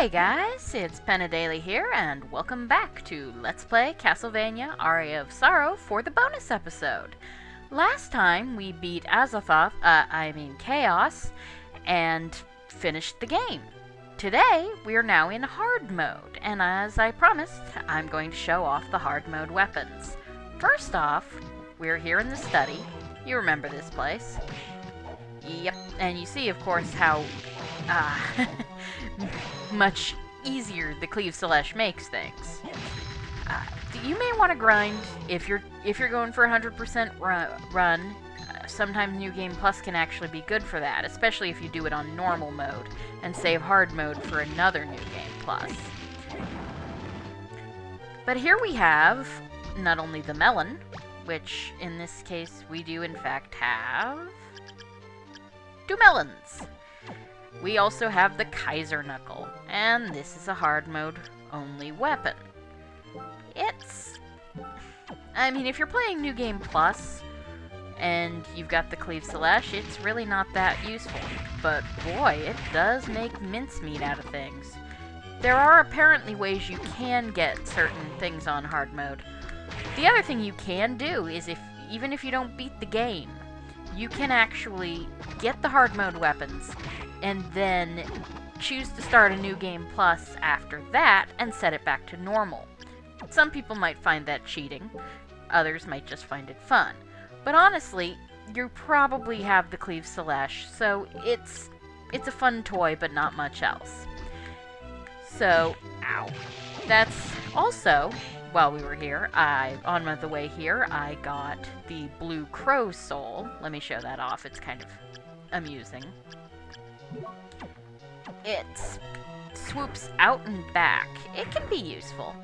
Hey guys, it's Daily here, and welcome back to Let's Play Castlevania Aria of Sorrow for the bonus episode. Last time we beat Chaos, and finished the game. Today, we are now in hard mode, and as I promised, I'm going to show off the hard mode weapons. First off, we're here in the study. You remember this place. Yep, and you see, of course, how much easier the Cleave Celeste makes things. You may want to grind if you're going for 100% run. Sometimes New Game Plus can actually be good for that, especially if you do it on normal mode and save hard mode for another New Game Plus. But here we have not only the melon, which in this case we do in fact have 2 melons. We also have the Kaiser Knuckle, and this is a hard mode only weapon. If you're playing New Game Plus and you've got the Cleave Celeste, it's really not that useful. But boy, it does make mincemeat out of things. There are apparently ways you can get certain things on hard mode. The other thing you can do is even if you don't beat the game, you can actually get the hard mode weapons and then choose to start a New Game Plus after that and set it back to normal. Some people might find that cheating, others might just find it fun. But honestly, you probably have the Cleave Celeste, so it's a fun toy, but not much else. So, ow. That's also, while we were here, on the way here, I got the Blue Crow Soul. Let me show that off, it's kind of amusing. It swoops out and back. It can be useful.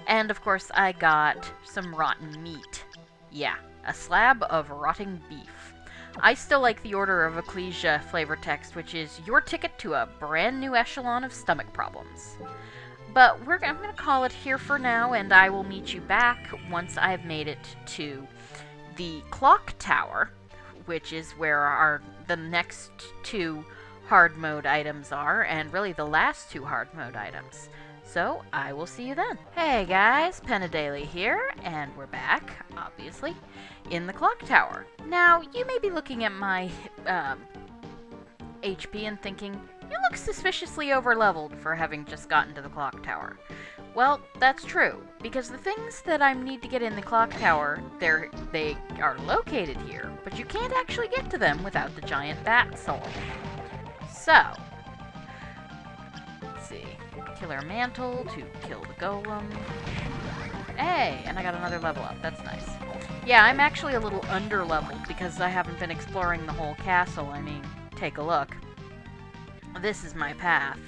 And of course, I got some rotten meat. Yeah, a slab of rotting beef. I still like the Order of Ecclesia flavor text, which is your ticket to a brand new echelon of stomach problems. But I'm going to call it here for now, and I will meet you back once I've made it to the clock tower, which is where the next 2 hard mode items are, and really the last 2 hard mode items. So, I will see you then. Hey guys, Daily here, and we're back, obviously, in the clock tower. Now, you may be looking at my HP and thinking, you look suspiciously overleveled for having just gotten to the clock tower. Well, that's true, because the things that I need to get in the clock tower, they are located here, but you can't actually get to them without the giant bat soul. So, let's see. Killer Mantle to kill the golem. Hey, and I got another level up. That's nice. Yeah, I'm actually a little under-leveled because I haven't been exploring the whole castle. Take a look. This is my path.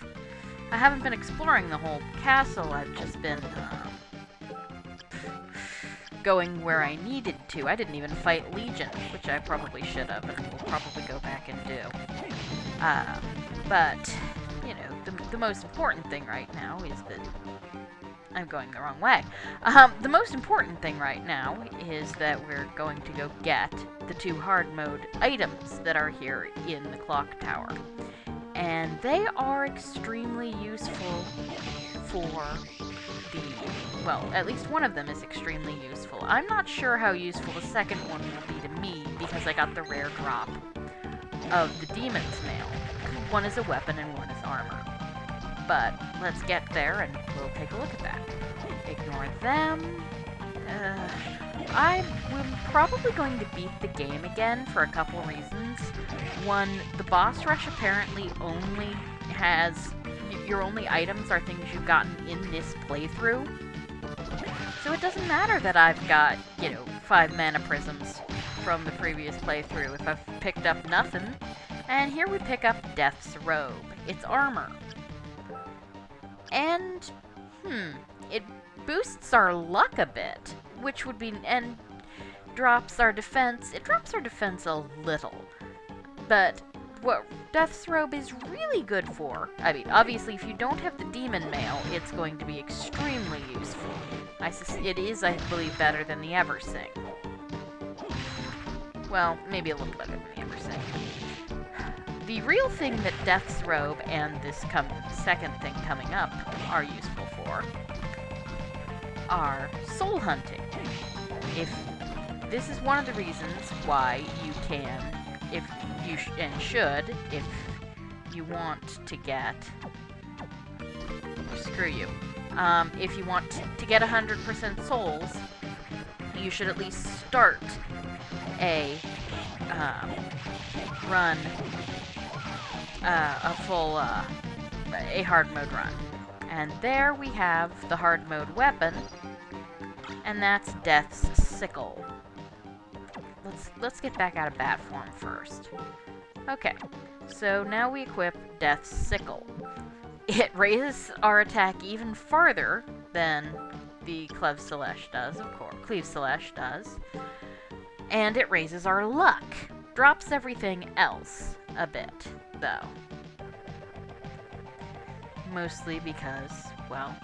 I haven't been exploring the whole castle. I've just been going where I needed to. I didn't even fight Legion, which I probably should have, and will probably go back and do. But, you know, the most important thing right now is that I'm going the wrong way. The most important thing right now is that we're going to go get the 2 hard mode items that are here in the clock tower. And they are extremely useful for at least one of them is extremely useful. I'm not sure how useful the second one will be to me because I got the rare drop of the Demon's Mail. One is a weapon and one is armor. But let's get there and we'll take a look at that. Ignore them. I'm probably going to beat the game again for a couple reasons. One, the boss rush apparently only has... Your only items are things you've gotten in this playthrough. So it doesn't matter that I've got, 5 mana prisms from the previous playthrough if I've picked up nothing. And here we pick up Death's Robe. It's armor. And, it boosts our luck a bit, which would be, and drops our defense. It drops our defense a little. But what Death's Robe is really good for, obviously if you don't have the Demon Mail, it's going to be extremely useful. It is, I believe, better than the Eversing. Well, maybe a little better than the Eversing. the real thing that Death's Robe and this second thing coming up are useful for are soul hunting. If this is one of the reasons why you can, if you should, if you want to get, screw you, if you want to get 100% souls, you should at least start a run, a full, a hard mode run. And there we have the hard mode weapon, and that's Death's Sickle. Let's get back out of bat form first. Okay, so now we equip Death's Sickle. It raises our attack even farther than the Cleve Celeste does, of course. Cleve Celeste does. And it raises our luck. Drops everything else a bit, though. Mostly because, well,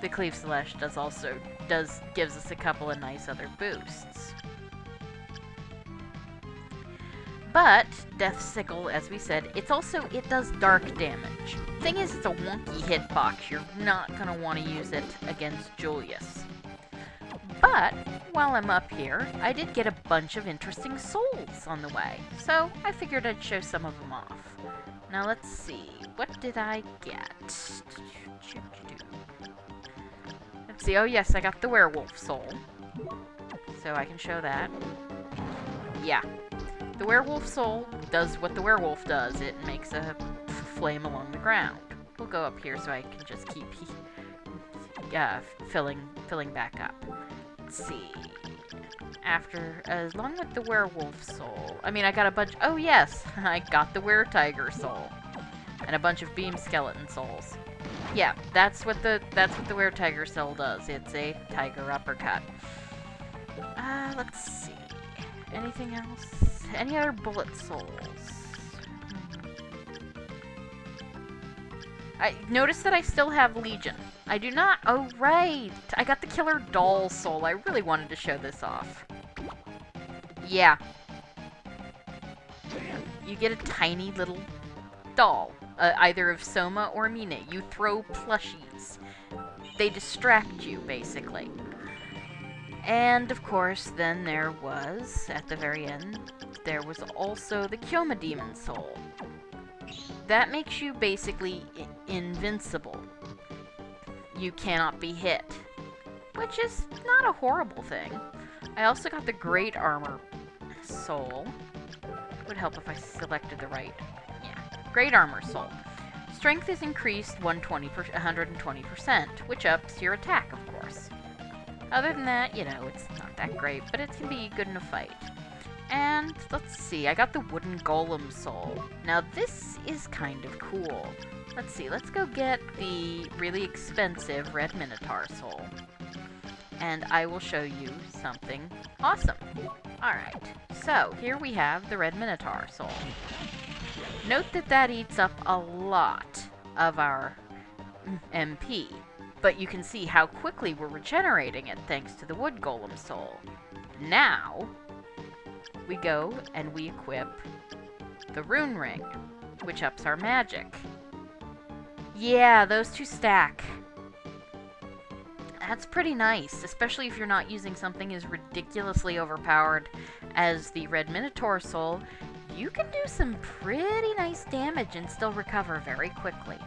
the Cleve Celeste gives us a couple of nice other boosts. But Death's Sickle, as we said, it does dark damage. Thing is, it's a wonky hitbox. You're not gonna want to use it against Julius. But while I'm up here, I did get a bunch of interesting souls on the way, so I figured I'd show some of them off. Now let's see, what did I get? Let's see, oh yes, I got the werewolf soul, so I can show that. Yeah, the werewolf soul does what the werewolf does. It makes a flame along the ground. We'll go up here so I can just keep filling back up. Let's see. Along with the werewolf soul, I mean, I got a bunch. Oh yes, I got the were-tiger soul and a bunch of beam skeleton souls. Yeah, that's what the were-tiger soul does. It's a tiger uppercut. Let's see. Anything else? Any other bullet souls? I noticed that I still have Legion. I do not. Oh, right. I got the Killer Doll soul. I really wanted to show this off. Yeah. You get a tiny little doll, either of Soma or Mine. You throw plushies. They distract you, basically. And, of course, then there was, at the very end, there was also the Kyoma Demon soul. That makes you basically invincible. You cannot be hit, which is not a horrible thing. I also got the Great Armor soul. Would help if I selected the right. Yeah, Great Armor soul. Strength is increased 120%, which ups your attack, of course. Other than that, you know, it's not that great, but it can be good in a fight. And let's see, I got the Wooden Golem soul. Now this is kind of cool. Let's see, let's go get the really expensive Red Minotaur soul. And I will show you something awesome. Alright, so here we have the Red Minotaur soul. Note that that eats up a lot of our MP, but you can see how quickly we're regenerating it thanks to the Wood Golem soul. Now, we go and we equip the Rune Ring, which ups our magic. Yeah, those two stack. That's pretty nice, especially if you're not using something as ridiculously overpowered as the Red Minotaur soul. You can do some pretty nice damage and still recover very quickly.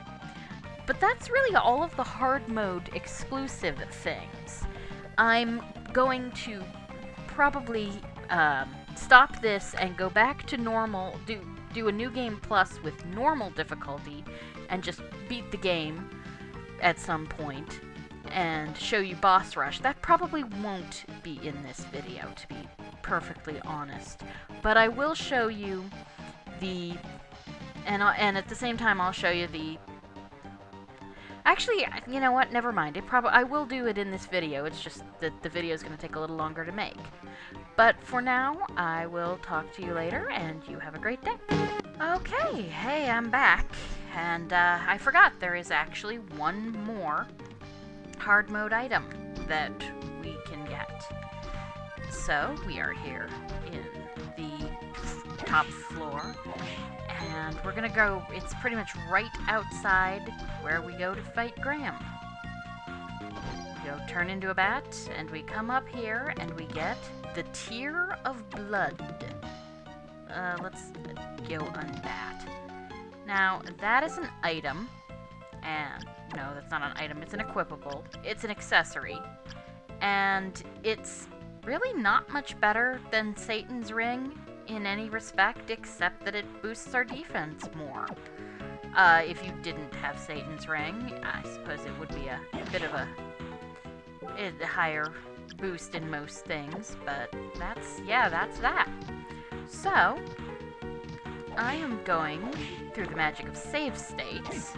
But that's really all of the hard mode exclusive things. I'm going to probably stop this and go back to normal, do a new game plus with normal difficulty, and just beat the game at some point and show you boss rush. That probably won't be in this video, to be perfectly honest. But I will show you the, and at the same time I'll show you the. Actually, you know what? Never mind. I will do it in this video. It's just that the video is going to take a little longer to make. But for now, I will talk to you later, and you have a great day. Okay, hey, I'm back. And I forgot there is actually one more hard mode item that we can get. So, we are here in the top floor, and we're gonna go, it's pretty much right outside where we go to fight Graham. We go turn into a bat, and we come up here, and we get the Tear of Blood. Let's go unbat. Now, that is an item, and no, that's not an item, it's an equipable. It's an accessory, and it's really not much better than Satan's Ring in any respect, except that it boosts our defense more. If you didn't have Satan's Ring, I suppose it would be a bit of a higher boost in most things, but that's that. So, I am going through the magic of save states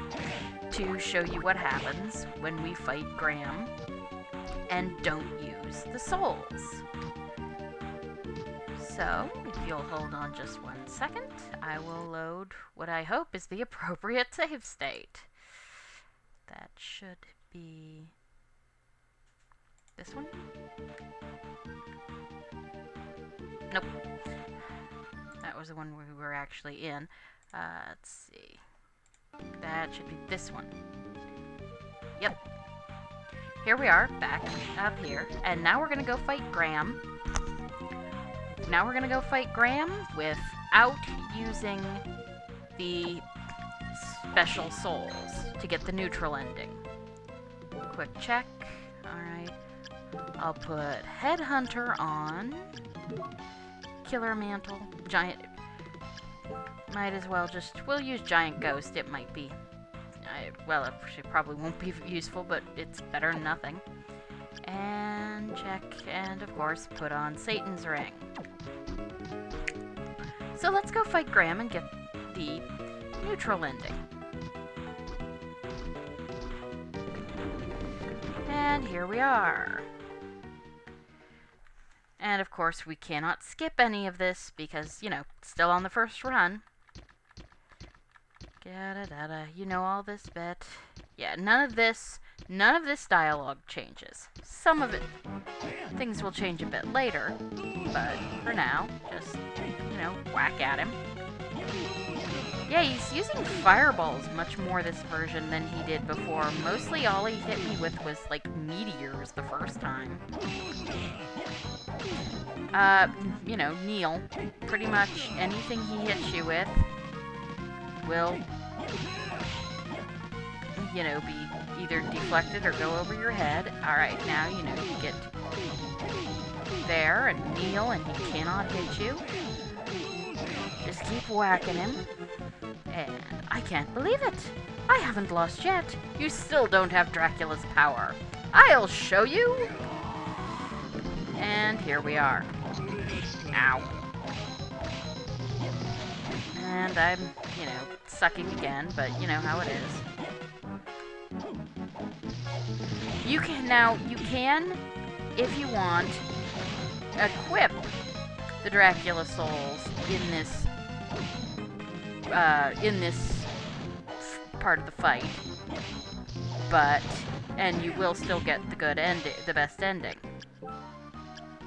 to show you what happens when we fight Graham and don't use the souls. So, if you'll hold on just 1 second, I will load what I hope is the appropriate save state. That should be this one? Nope. That was the one we were actually in. Let's see. That should be this one. Yep. Here we are, back up here. And now we're gonna go fight Graham. Now we're gonna go fight Graham without using the special souls to get the neutral ending. Quick check. Alright. I'll put Headhunter on. Killer Mantle. Giant. Might as well we'll use Giant Ghost. It might be. Well, it probably won't be useful, but it's better than nothing. And check, and of course, put on Satan's Ring. So let's go fight Graham and get the neutral ending. And here we are. And of course, we cannot skip any of this because, still on the first run. You know all this bit. Yeah, none of this dialogue changes. Some of it, things will change a bit later, but for now, just, whack at him. Yeah, he's using fireballs much more this version than he did before. Mostly all he hit me with was, meteors the first time. Neil, pretty much anything he hits you with will, be either deflected or go over your head. Alright, now, you get there and kneel and he cannot hit you. Just keep whacking him. And I can't believe it. I haven't lost yet. You still don't have Dracula's power. I'll show you. And here we are. Ow. And I'm, sucking again, but you know how it is. You can, if you want, equip the Dracula souls in this part of the fight, and you will still get the best ending.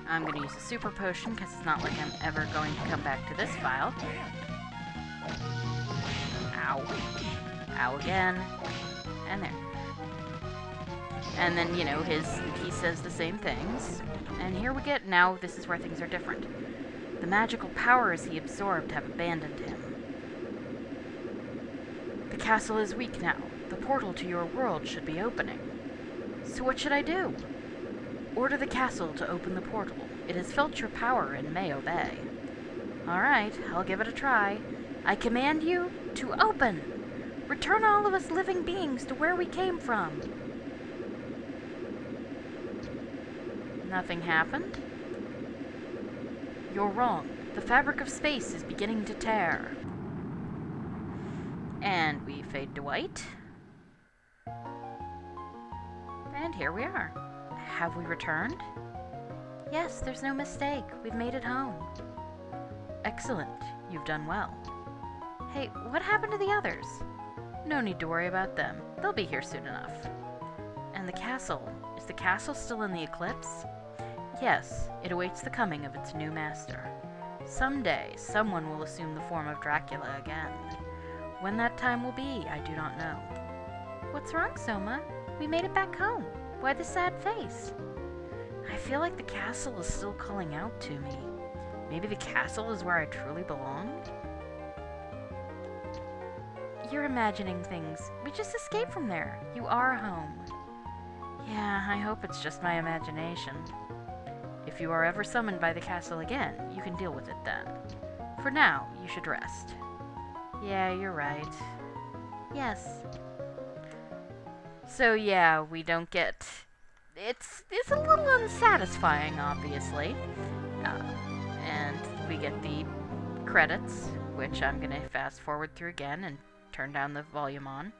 I'm going to use a super potion because it's not like I'm ever going to come back to this file. Ow. Ow again. And there. And then, he says the same things. And here we get, now this is where things are different. The magical powers he absorbed have abandoned him. The castle is weak now. The portal to your world should be opening. So what should I do? Order the castle to open the portal. It has felt your power and may obey. Alright, I'll give it a try. I command you to open! Return all of us living beings to where we came from. Nothing happened? You're wrong. The fabric of space is beginning to tear. And we fade to white. And here we are. Have we returned? Yes, there's no mistake. We've made it home. Excellent. You've done well. Hey, what happened to the others? No need to worry about them. They'll be here soon enough. And the castle? Is the castle still in the eclipse? Yes, it awaits the coming of its new master. Someday, someone will assume the form of Dracula again. When that time will be, I do not know. What's wrong, Soma? We made it back home. Why the sad face? I feel like the castle is still calling out to me. Maybe the castle is where I truly belong? You're imagining things. We just escaped from there. You are home. Yeah, I hope it's just my imagination. If you are ever summoned by the castle again, you can deal with it then. For now, you should rest. Yeah, you're right. Yes. So yeah, we don't get... It's a little unsatisfying, obviously. And we get the credits, which I'm going to fast forward through again and turn down the volume on.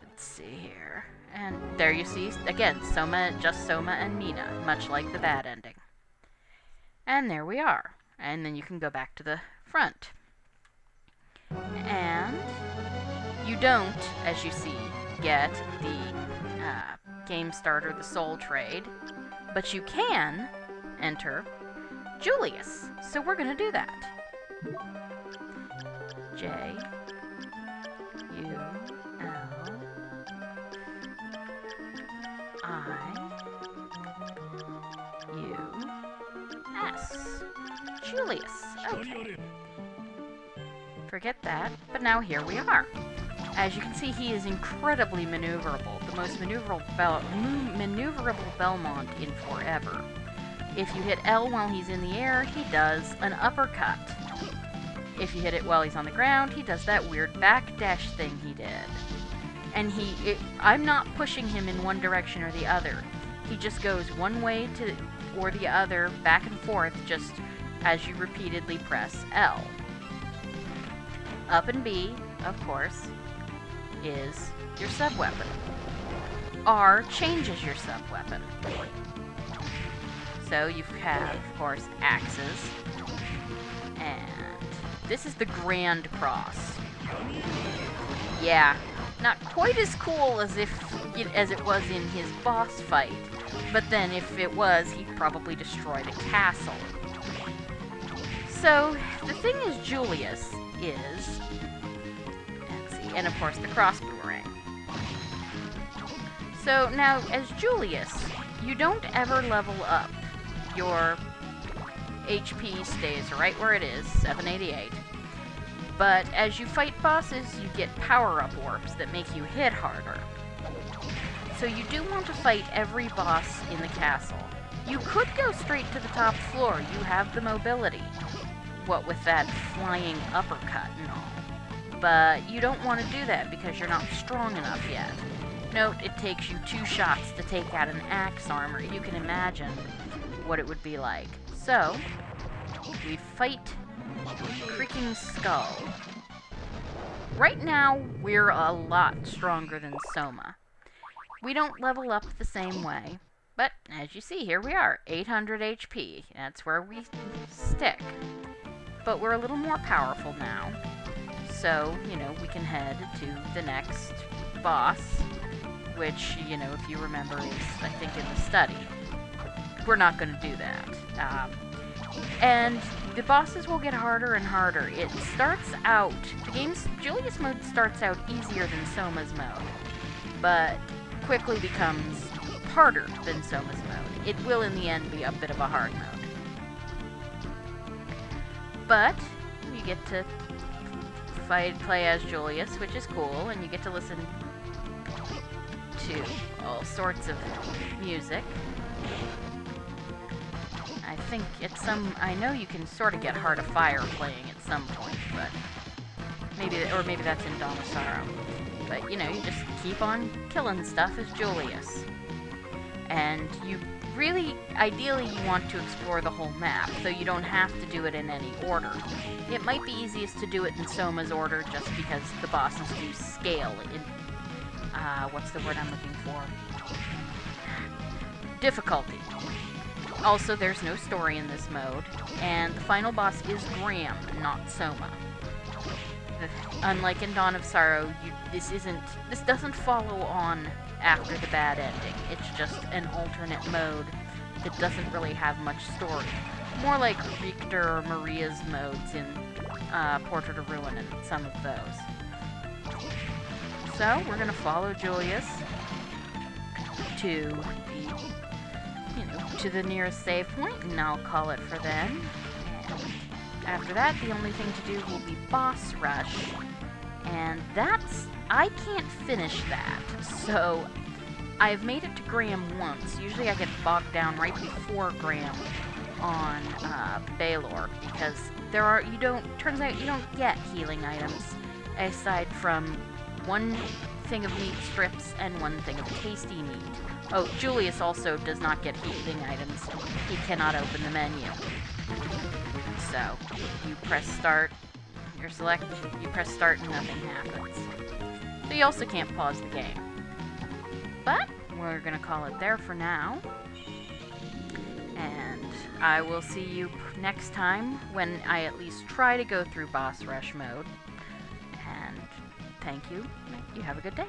Let's see here. And there you see, again, just Soma and Mina, much like the bad ending. And there we are. And then you can go back to the front. And you don't, as you see, get the game starter, the soul trade, but you can enter Julius. So we're going to do that. J U L I U S. Julius. Okay. Forget that, but now here we are. As you can see, he is incredibly maneuverable, the most maneuverable Belmont in forever. If you hit L while he's in the air, he does an uppercut. If you hit it while he's on the ground, he does that weird backdash thing he did. And I'm not pushing him in one direction or the other. He just goes one way or the other, back and forth, just as you repeatedly press L. Up and B, of course, is your sub-weapon. R changes your sub-weapon. So you have, of course, axes. And this is the Grand Cross. Yeah, not quite as cool as it was in his boss fight. But then if it was, he'd probably destroy the castle. So, the thing is, Julius is... Let's see, and of course the cross boomerang. So, now, as Julius, you don't ever level up. Your HP stays right where it is, 788. But as you fight bosses, you get power-up orbs that make you hit harder. So you do want to fight every boss in the castle. You could go straight to the top floor. You have the mobility. What with that flying uppercut and all. But you don't want to do that because you're not strong enough yet. Note, it takes you 2 shots to take out an axe armor. You can imagine what it would be like. So, we fight Creaking Skull. Right now, we're a lot stronger than Soma. We don't level up the same way, but as you see, here we are, 800 HP. That's where we stick. But we're a little more powerful now, so, we can head to the next boss, which, if you remember, is, I think, in the study. We're not going to do that. And the bosses will get harder and harder. It starts out, Julius mode starts out easier than Soma's mode, but quickly becomes harder than Soma's mode. It will in the end be a bit of a hard mode. But you get to play as Julius, which is cool, and you get to listen to all sorts of music. I know you can sort of get Heart of Fire playing at some point, but maybe that's in Dawn of Sorrow. But, you just keep on killing stuff as Julius. And ideally you want to explore the whole map, so you don't have to do it in any order. It might be easiest to do it in Soma's order just because the bosses do scale in, what's the word I'm looking for? Difficulty. Also, there's no story in this mode, and the final boss is Graham, not Soma. unlike in Dawn of Sorrow, this doesn't follow on after the bad ending. It's just an alternate mode that doesn't really have much story. More like Richter or Maria's modes in Portrait of Ruin and some of those. So, we're gonna follow Julius to the nearest save point, and I'll call it for then. And after that, the only thing to do will be boss rush, and I can't finish that, so I've made it to Graham once. Usually I get bogged down right before Graham on Baylor, because turns out you don't get healing items aside from one thing of meat strips and one thing of tasty meat. Oh, Julius also does not get healing items. He cannot open the menu. So, you press start, you press start and nothing happens. So you also can't pause the game. But, we're gonna call it there for now. And I will see you next time when I at least try to go through boss rush mode. And thank you. You have a good day.